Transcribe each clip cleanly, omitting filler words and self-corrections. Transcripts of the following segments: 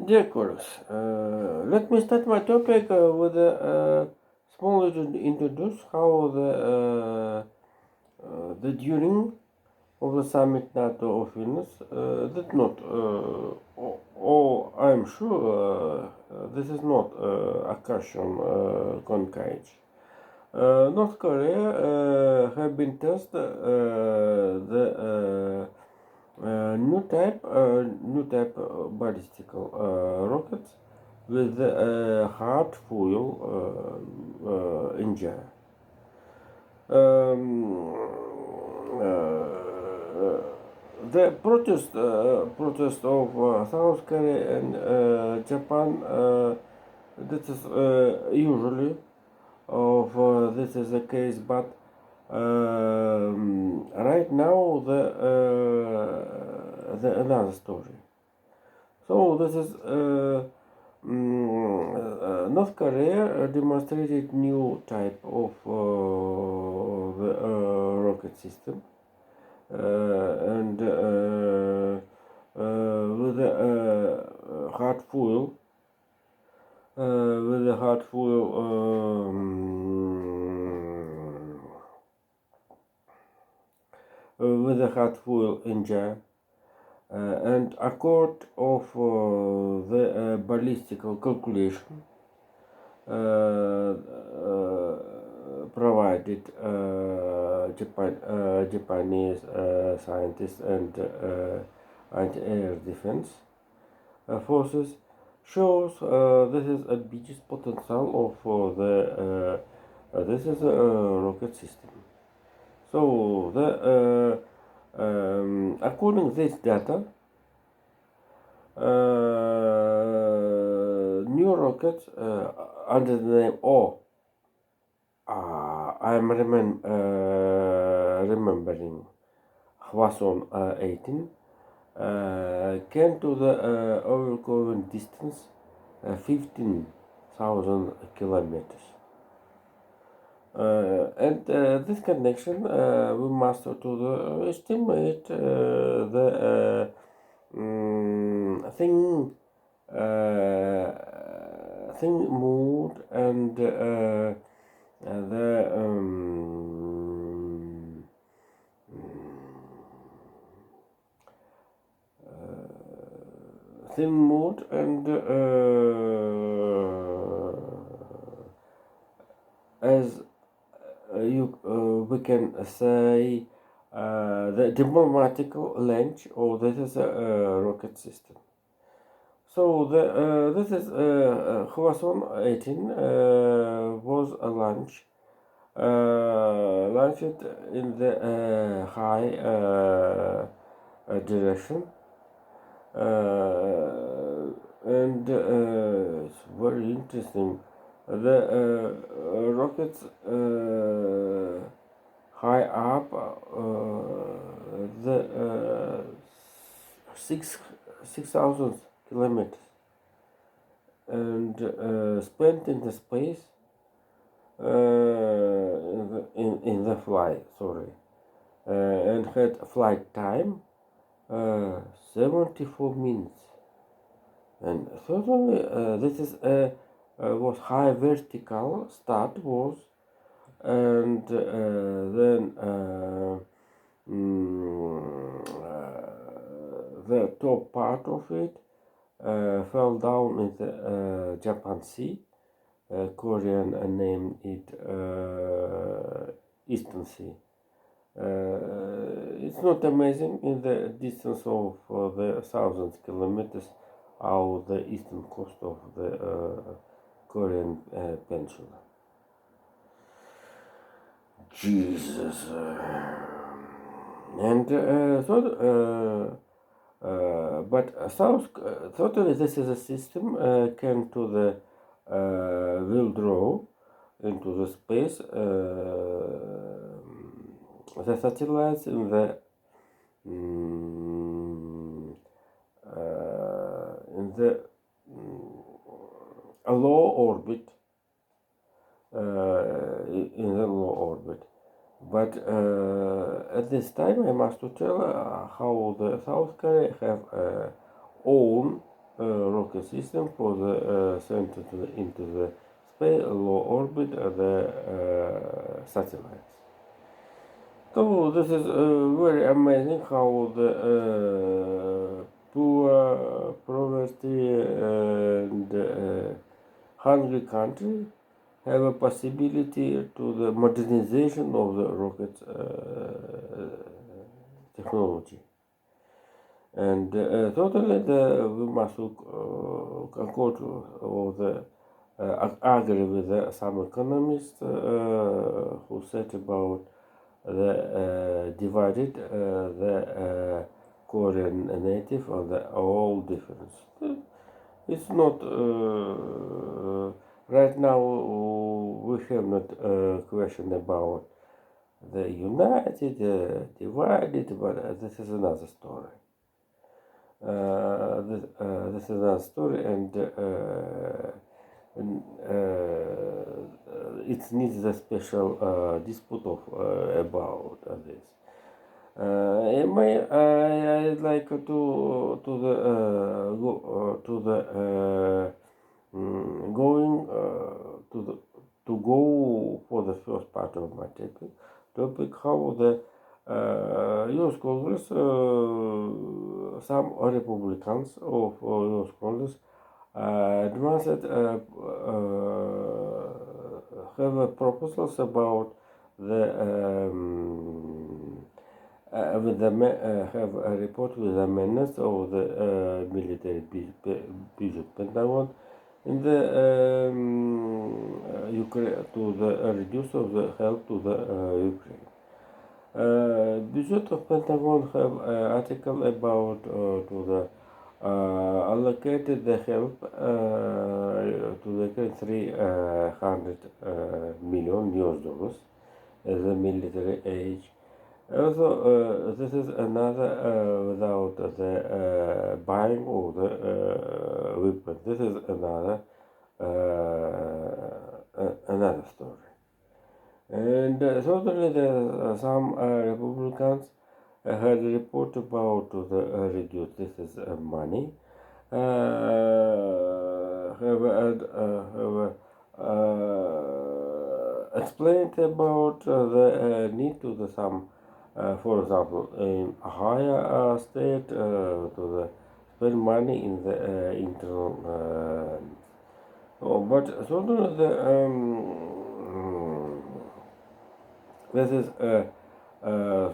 Dear colleagues, let me start my topic with a small introduce how the during of the summit NATO of Vilnius did not, I'm sure this is not Akashian Konkaichi. North Korea have been tested the new type ballistical rockets with hard fuel engine. Um, the protest of South Korea and Japan. This is usually of this is the case, but right now the another story. So this is North Korea demonstrated new type of the rocket system and with a hard fuel with a hard fuel with a hard fuel engine. And accord of the ballistical calculation provided Japanese scientists and anti-air defense forces shows this is a biggest potential of the this is a rocket system. So the according to this data, new rockets under the name O. I'm remembering Hwason 18 came to the overcurrent distance 15,000 kilometers. And this connection we must to estimate the thing mood and the thin mood and as we can say the diplomatical launch or this is a rocket system. So this is Hwason 18 was a launch launched in the high direction and it's very interesting. The rockets high up the 6,000 kilometers and spent in the space in the flight. Sorry, and had flight time 74 minutes. And certainly this is was high vertical start was, and then the top part of it fell down in the Japan Sea. Korean named it Eastern Sea. It's not amazing in the distance of the thousands kilometers how the eastern coast of the Korean peninsula. Jesus. And but South totally this is a system came to the will draw into the space the satellites in the low orbit in the low orbit. But at this time, I must tell how the South Korea have own rocket rocket system for the sent into the space, low orbit, the satellites. So this is very amazing how the poor, poverty, and hungry country have a possibility to the modernization of the rocket technology. And totally, we must look, concord or agree with some economists who said about the divided the Korean native or the all difference. It's not right now. We have not question about the united, divided, but this is another story. This is another story, and it needs a special dispute of about this. I'd like to the go to the going to go for the first part of my topic how the U.S. Congress, some Republicans of U.S. Congress advanced have proposals about the with the have a report with amendments of the military budget Pentagon in the Ukraine to the reduce of the help to the Ukraine. Budget of Pentagon have article about to the allocated the help to the Ukraine $300 million US as a military aid. Also, this is another without the buying of the weapons. This is another story. And certainly, some Republicans had a report about the reduce. This is money. Have explained about the need to the some. For example, in Ohio state, to the spend money in the internal. But certainly this is a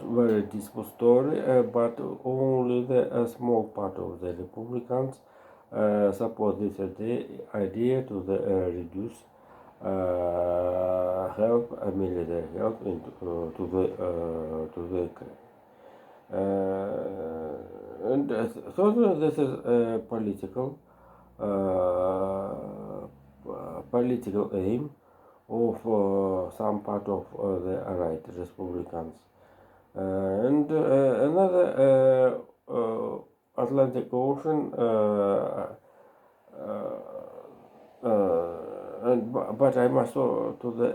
very dismal story, but only a small part of the Republicans support this idea to the reduce help, military help to the Ukraine. And so this is political aim of some part of the right Republicans. And another Atlantic Ocean, but I must to the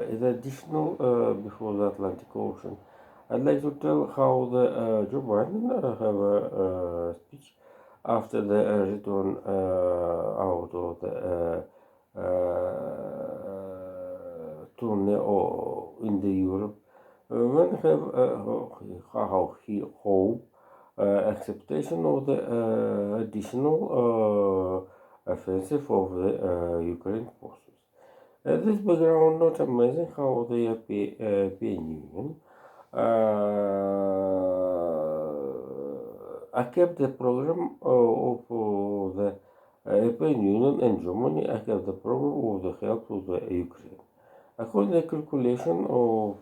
is additional before the Atlantic Ocean. I'd like to tell how the Joe Biden have a speech after the return out of the tourney in the Europe. When have how he hope acceptation of the additional offensive of the Ukraine forces. This background not amazing how the European Union I kept the program of the European Union and Germany. I kept the program of the help to the Ukraine. According to the calculation of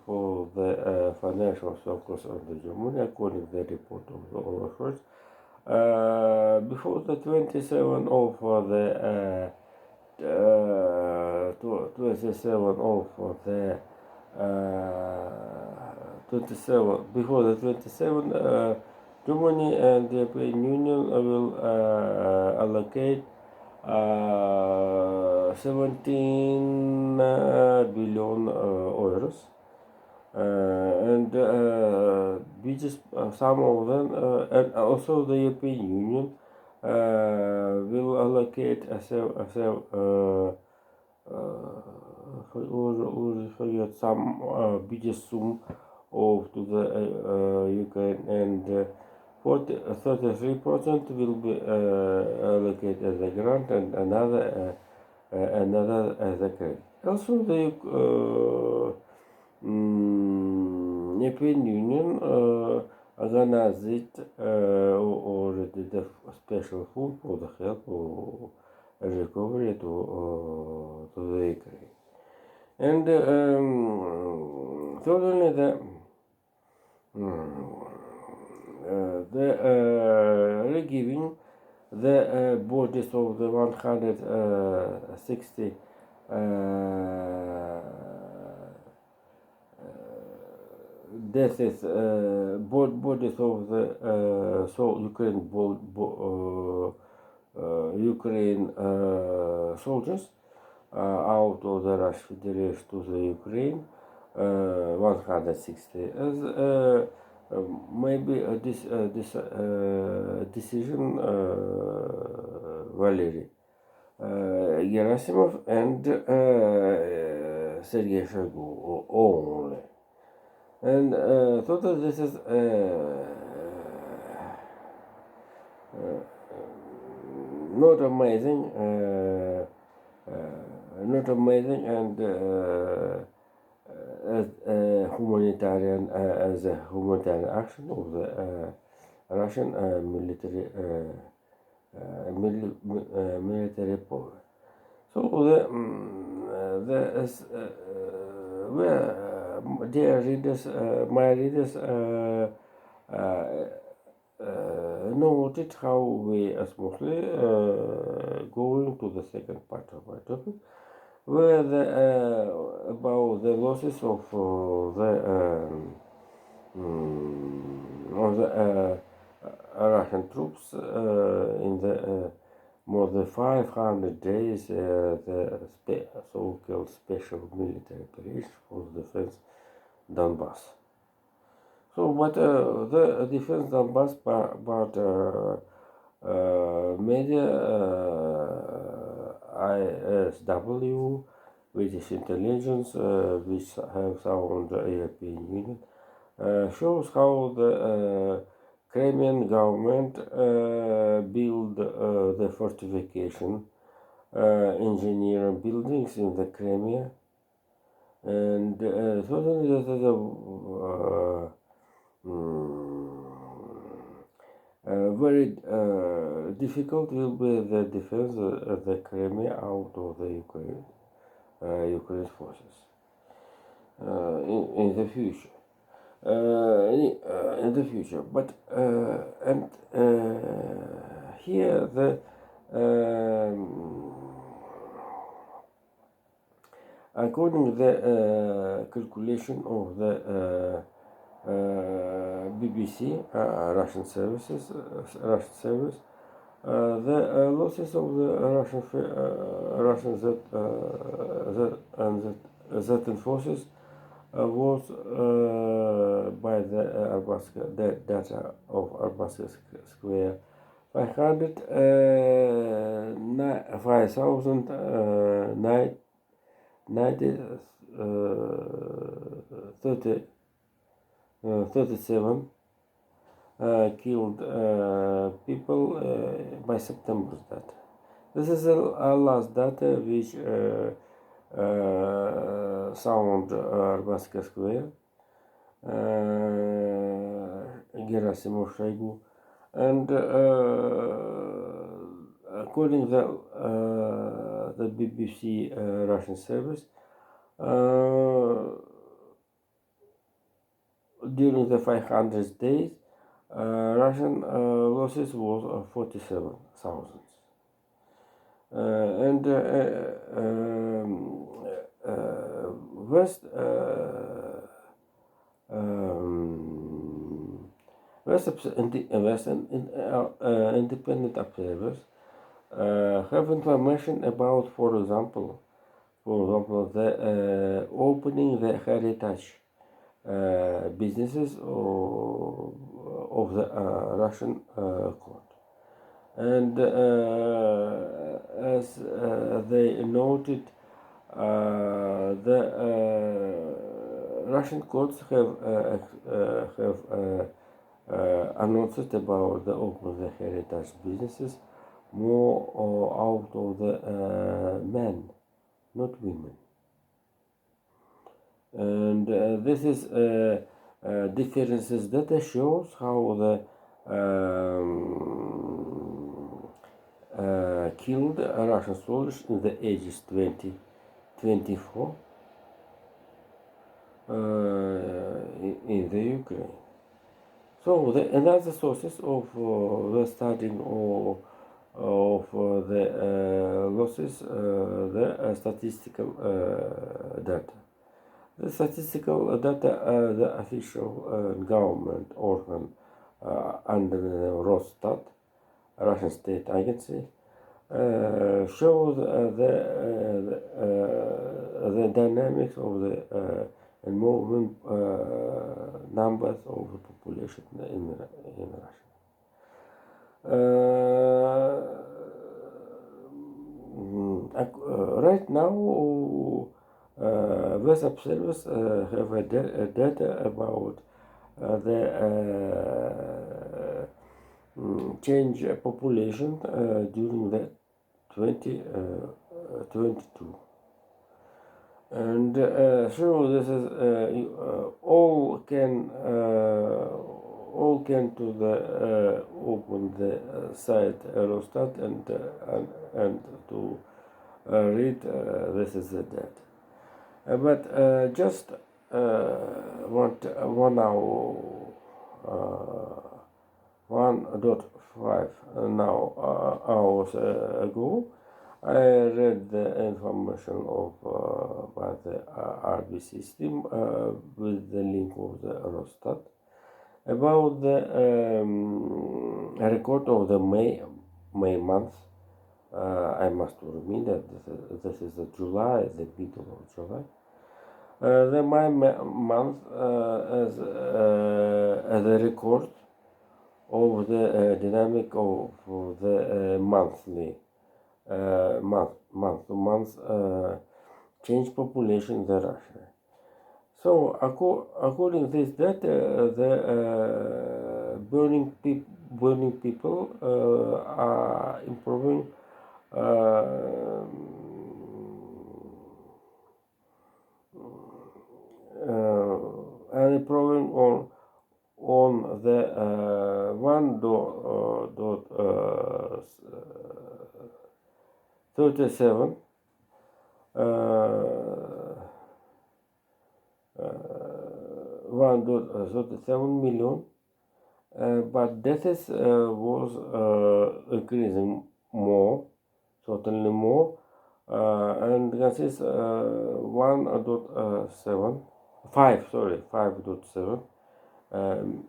the financial circles of the Germany, according to the report of the authors, before the 27 of the 27 of the 27 before the 27 Germany and the European Union will allocate 17 billion euros, and some of them, and also the European Union will allocate some biggest sum of to the Ukraine, and 33% will be allocated as a grant, and another as a credit. Also, the European Union organized already the special fund for the help or recovery to the Ukraine. And thirdly, the regiving the bodies of the 160 deaths, bodies of the Ukraine soldiers out of the Russian Federation to the Ukraine, 160. As maybe this decision, Valery Gerasimov and Sergei Shoigu only. And so that this is not amazing, and as a humanitarian action of the Russian military power. So dear readers, my readers noted how we are smoothly going to the second part of my topic, where about the losses of the Russian troops in the more than 500 days, the so-called special military operation for the defense Donbass. So, but the defense Donbass, but media, ISW, British intelligence, which have sound European Union, shows how the Crimean government build the fortification, engineer buildings in the Crimea, and certainly this is very difficult will be the defense of the Crimea out of the Ukraine's forces in the future. In the future, but and here the according to the calculation of the BBC Russian service, the losses of the Russian Zetan forces was by the data of Arbatska Square 5,037 killed people by September's data. This is the last data which sound Arbatska Square, Gerasimov, Shoigu, and according to the BBC Russian service, during the 500 days, Russian losses was 47,000. And Western independent observers have information about, for example, the opening the heritage businesses of the Russian court, and as they noted, the Russian courts have announced about the open the heritage businesses more out of the men, not women. And this is differences that shows how the killed Russian soldiers in the ages 20-24 in the Ukraine. So another sources of the studying of the losses, the statistical data. The statistical data, the official government organ under the Rosstat, Russian state agency, shows the dynamics of the and moving numbers of the population in Russia. Right now, West observers have a data about the change population during the 2022. And so this is all can to the open the site Eurostat and to read this is the data. But just 1 hour 1.5 hours ago, I read the information of by the RBC system with the link of the Eurostat about the record of the May month. I must remind that this is the July, the middle of July. The May month as a record of the dynamic of the monthly month to month change population in the Russia. So according to this data, the burning people are improving and improving on the 1.37 1.37 million, but deaths was increasing more, certainly more, and this is 5.7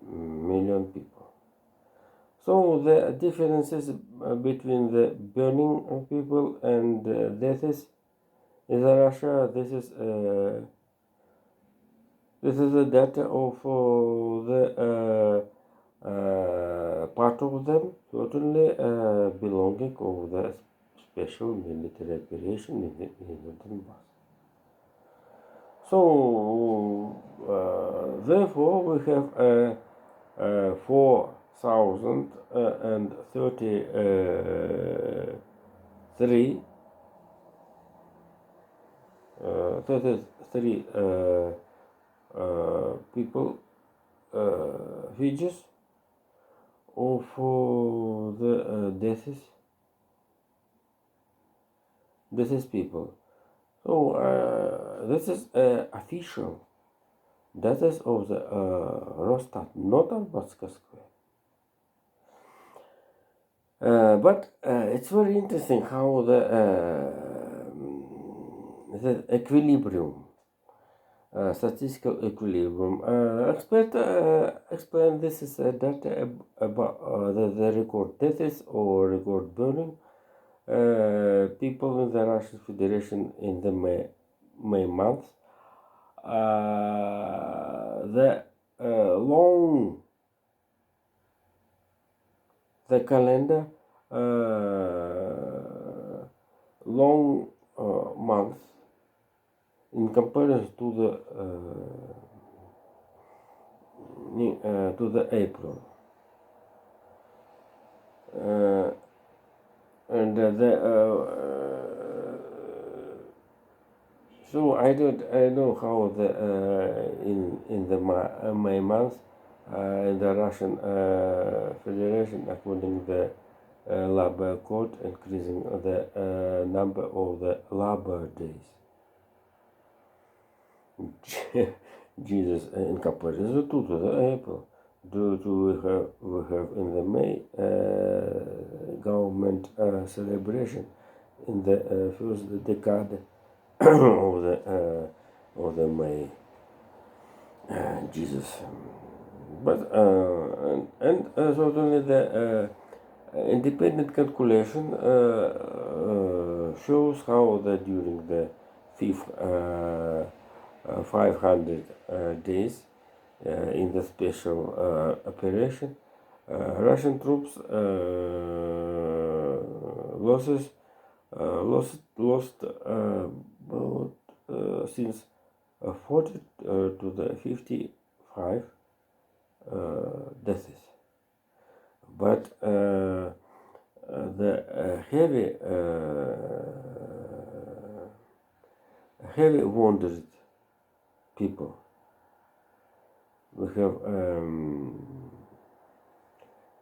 million people. So the differences between the burning people and deaths in Russia, this is the data of the part of them certainly belonging of the special military operation in the Donbass. So therefore we have 4,033 people figures of the deaths people. So this is official data of the Rosstat, not on Batska Square. But it's very interesting how the equilibrium, statistical equilibrium. Expert explain this is data about the record deaths or record burning people in the Russian Federation in the May month. The long the calendar long month in comparison to the April. And so I know how the in the May month in the Russian Federation, according to the labor code, increasing the number of the labor days. Jesus, in comparison to the April, due to we have in the May government celebration in the first decade of the May. Jesus, but and certainly the independent calculation shows how that during the fifth 500 days in the special operation, Russian troops lost since 40 to the 55 deaths, but the heavy wounded people. We have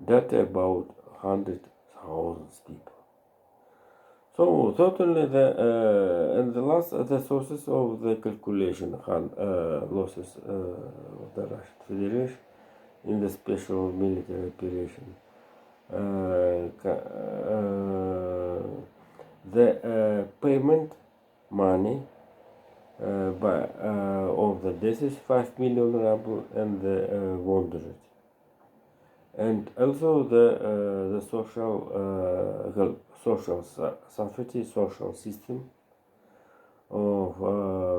data about 100,000 people. So certainly and the last the sources of the calculation losses of the Russian Federation in the special military operation. The payment money of the deaths 5 million ruble and the wounded, and also the social safety social system of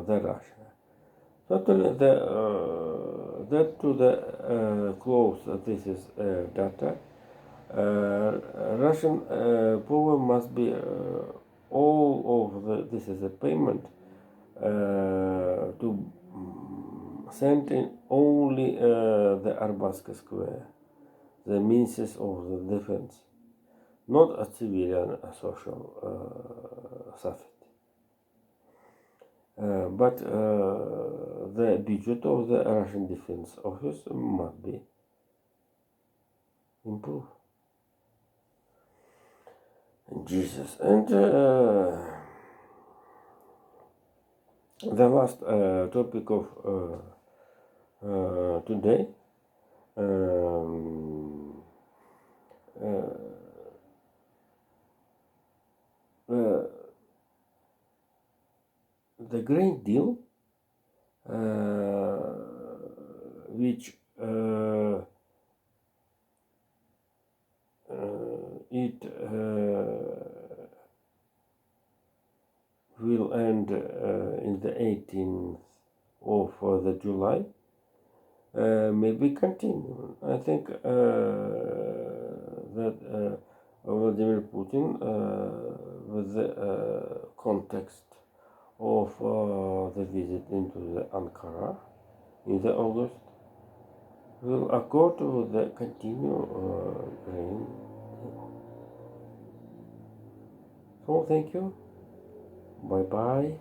the Russia. Not only that to the close this is data. Russian power must be all of this is a payment to send in only the Arbatsky Square, the means of the defense, not a civilian social safety. But the budget of the Russian Defense Office must be improved. Jesus. And the last topic of today, the Green Deal, which it will end in the 18th of the July, maybe continue. I think that Vladimir Putin, with the context of the visit into the Ankara in the August, will accord with the continue grain. So thank you. Bye bye.